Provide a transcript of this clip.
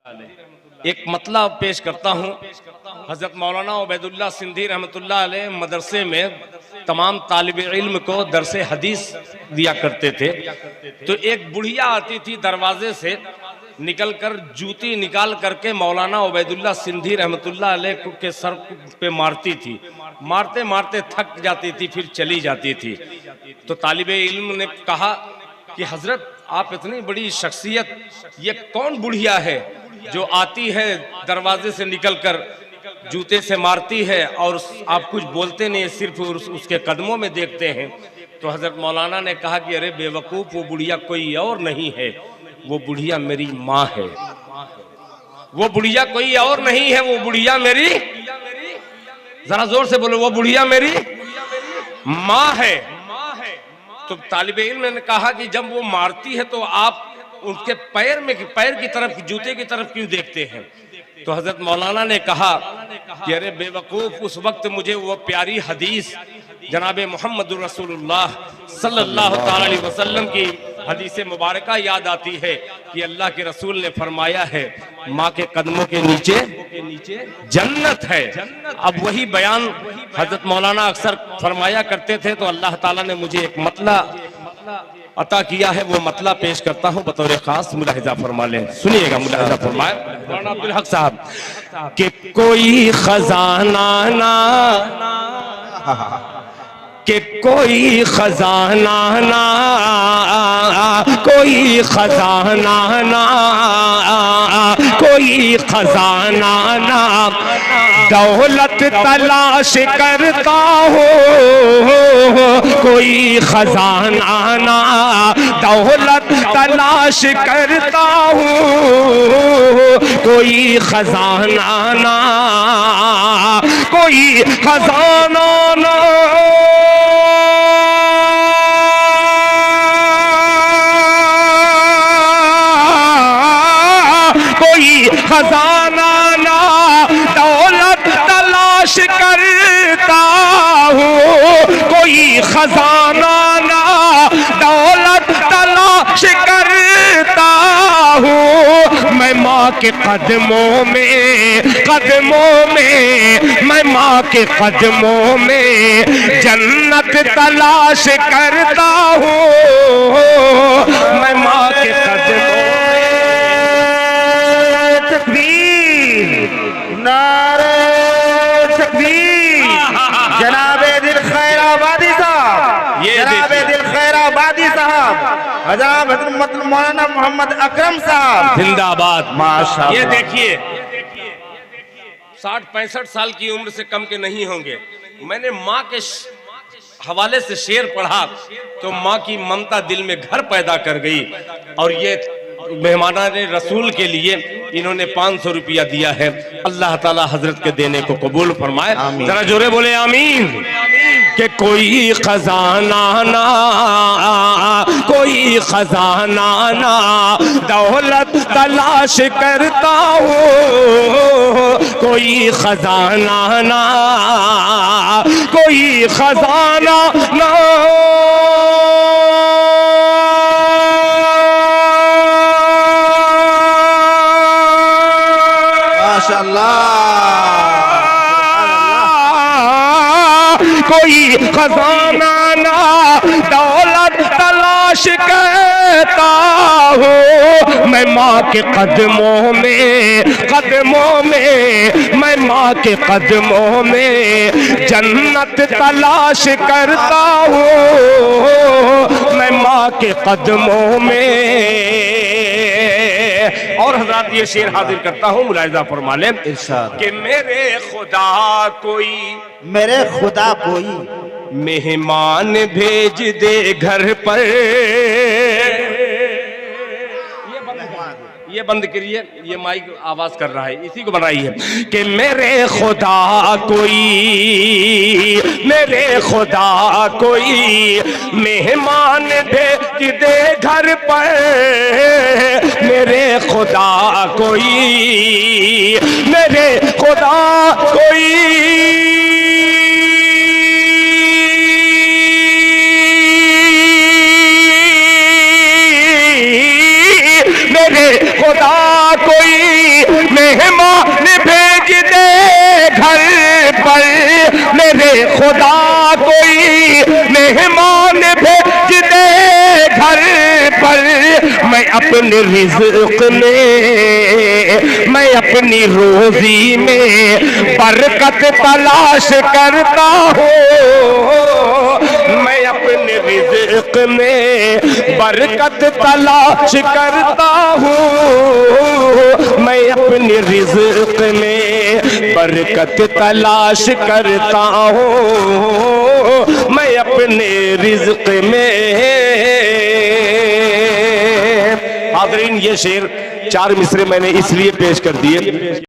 एक मतलब पेश करता हूँ। हजरत मौलाना उबैदुल्लाह सिंधी रहमतुल्लाह अलैह मदरसे में तमाम तालिब इल्म को दरसे हदीस दिया करते थे। तो एक बुढ़िया आती थी दरवाजे से निकलकर जूती निकाल करके मौलाना उबैदुल्लाह सिंधी रहमतुल्लाह अलैह के सर पे मारती थी। मारते मारते थक जाती थी, फिर चली जाती थी। तो तालिब इल्म ने कहा कि हजरत आप इतनी बड़ी शख्सियत, ये कौन बुढ़िया है जो आती है दरवाजे से निकलकर जूते से मारती है और आप कुछ बोलते नहीं, सिर्फ उसके कदमों में देखते हैं। तो हजरत मौलाना ने कहा कि अरे बेवकूफ़, वो बुढ़िया कोई और नहीं है, वो बुढ़िया मेरी माँ है। वो बुढ़िया कोई और नहीं है, वो बुढ़िया मेरी, जरा जोर से बोलो, वो बुढ़िया मेरी माँ है। तो तालिब इल्म ने कहा कि जब वो मारती है तो आप उसके पैर की तरफ, जूते की तरफ क्यों देखते हैं? तो हजरत मौलाना ने कहा कि अरे बेवकूफ़, उस वक्त मुझे वो प्यारी हदीस जनाब मोहम्मद रसूलुल्लाह सल्लल्लाहु अलैहि वसल्लम की हदीस मुबारका याद आती है कि अल्लाह के रसूल ने फरमाया है माँ के कदमों के नीचे जन्नत है। अब वही बयान हजरत मौलाना अक्सर फरमाया करते थे। तो अल्लाह ताला ने मुझे एक मतला अता किया है, वो मतला पेश करता हूँ बतौर खास, मुलाहिजा फरमा लें। सुनिएगा, मुलाहिजा फरमाए मौलाना अब्दुल हक साहब कि कोई खजाना ना, कि कोई खजाना ना, कोई खजाना ना, कोई खजाना ना, दौलत तलाश करता हो, कोई खजाना ना, दौलत तलाश करता हूँ, कोई खजाना ना, कोई खजाना ना, कोई खजाना ना, दौलत तलाश करता हूँ, कोई खजाना ना, दौलत तलाश करता हूँ। मैं माँ के कदमों में, मैं माँ के कदमों में जन्नत तलाश करता हूँ, मैं माँ के कदमों में। नारे तकबीर। जनाबे दिल खैर आबादी साहब, जनाबे दिल खैर आबादी साहब, हजरत मौलाना मोहम्मद अकरम साहब जिंदाबाद। माशाअल्लाह। ये देखिए 60-65 साल की उम्र से कम के नहीं होंगे। मैंने माँ के हवाले से शेर पढ़ा तो माँ की ममता दिल में घर पैदा कर गई। और ये मेहमाना ने रसूल के लिए इन्होंने 500 रुपया दिया है। अल्लाह ताला हजरत के देने को कबूल फरमाए। जरा जोरे बोले आमीन। कि कोई खजाना ना, कोई खजाना ना, दौलत तलाश करता हूँ, कोई खजाना ना, कोई खजाना ना, कोई खजाना ना, दौलत तलाश करता हूँ। मैं माँ के कदमों में, मैं माँ के कदमों में जन्नत तलाश करता हूँ, मैं माँ के कदमों में। और हज़रात ये शेर हाजिर करता हूँ, मुलाहिजा फरमा लें कि मेरे खुदा कोई मेहमान भेज दे घर पर। ये बंद करिए, ये माइक आवाज कर रहा है, इसी को बनाई है कि मेरे खुदा कोई मेहमान भेज दे घर पर। मेरे खुदा कोई मेरे खुदा कोई अपने रिज़्क़ में, मैं अपनी रोजी में बरकत तलाश करता हूँ। मैं अपने रिज़्क़ में बरकत तलाश करता हूँ। मैं अपने रिज़्क़ में बरकत तलाश करता हूँ। मैं अपने रिज़्क़ में। हाज़रीन, ये शेर 4 मिसरे मैंने इसलिए पेश कर दिए